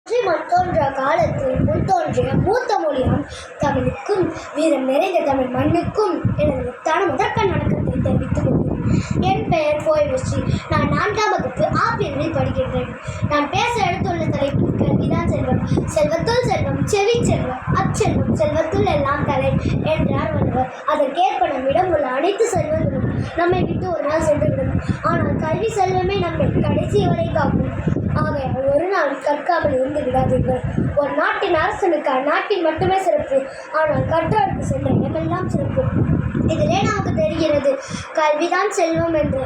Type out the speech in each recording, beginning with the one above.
மண் தோன்ற காலத்தில் முன் தோன்றிய மூத்த மொழியாம் தமிழுக்கும் வீரம் நிறைந்த தமிழ் மண்ணுக்கும் எனது முதற்கண் வணக்கத்தை தெரிவித்துக் கொள்கிறேன். என் பெயர் போய்வெற்றி. நான் 4ஆம் வகுப்பு ஆ பிரிவில் படிக்கின்றேன். நான் பேச எடுத்துள்ள தலைப்பு கல்விதான் செல்வம். செல்வத்துள் செல்வம், செவி செல்வம், அச்செல்வம், செல்வத்துள் எல்லாம் தலை என்றார் வள்ளுவர். அதற்கேற்ப நம்மிடம் உள்ள அனைத்து செல்வங்களும் நம்மை விட்டு ஒரு நாள் சென்றுவிடும். ஆனால் கல்வி செல்வமே நம்மை கடைசி வரை காக்கும். ஆகையால் ஒரு நாள் கற்காமல் இருந்து விடாதீர்கள். ஒரு நாட்டின் அரசனுக்கு அந்நாட்டில் மட்டுமே சிறப்பு, ஆனால் கற்றோருக்கு சென்ற இடமெல்லாம் சிறப்பு. இதிலே நமக்கு தெரிகிறது கல்விதான் செல்வம் என்று.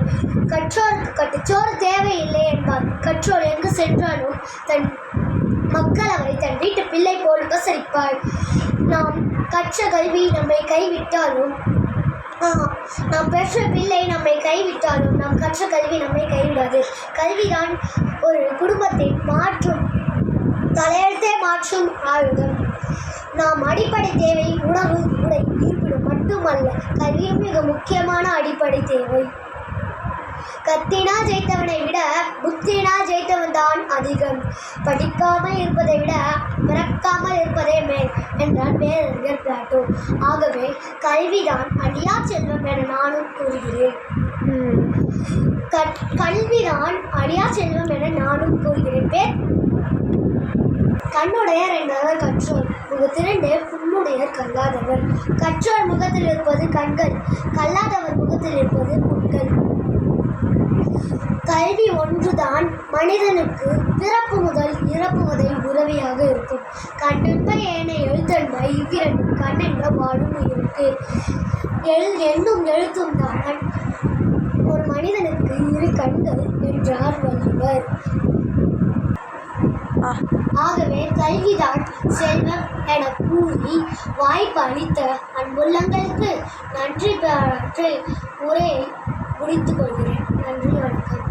கற்றோருக்கு கட்டுச்சோறு தேவையில்லை என்பார். கற்றோர் எங்கு சென்றாலும் தன் மக்கள் அவரை தன் வீட்டு பிள்ளை போல் உபசரிப்பார். நாம் கற்ற கல்வி நம்மை கைவிட்டாலும் நாம் பெற்ற பிள்ளை நம்மை கைவிட்டாலும் நாம் கற்ற கல்வி நம்மை கைவிடாது. கல்விதான் ஒரு குடும்பத்தை மாற்றும், தலையெழுத்தே மாற்றும் ஆயுதம். நாம் அடிப்படை தேவை உணவு, உடை, இருப்பிடம் மட்டுமல்ல, கல்வியும் மிக முக்கியமான அடிப்படை தேவை. கத்தினால் ஜெயித்தவனை விட புத்தினால் ஜெயித்தவன் தான் அதிகம். படிக்காமல் இருப்பதை விட பிறக்காமல் இருப்பதே மேல் என்றார் பேரறிஞர் பிளாட்டோ. ஆகவே கல்விதான் அழியா செல்வம் என நானும் கூறுகிறேன். கல்விதான் அழியா செல்வம் என நானும் கூறுகிறேன். கண்ணுடையர் என்பவர் கற்றோர், முகத்திரண்டு புண்ணுடையர் கல்லாதவர். கற்றோர் முகத்தில் இருப்பது கண்கள், கல்லாதவர் முகத்தில் இருப்பது புண்கள். கல்வி ஒன்றுதான் மனிதனுக்கு பிறப்பு முதல் இறப்பு வரை உதவியாக இருக்கும். கண்ணென்ப ஏனை எழுத்தென்ப இவ்விரண்டும் கண்ணென்ப வாழும் உயிருக்கு. எண்ணும் எழுத்தும் தான் ஒரு மனிதனுக்கு 2 கண்கள் என்றார் வள்ளுவர். ஆகவே கல்விதான் செல்வம் என கூறி வாய்ப்பு அளித்த அன்புள்ளங்களுக்கு நன்றி பாராற்றி உரையை முடித்துக் கொள்கிறேன். நன்றி, வணக்கம்.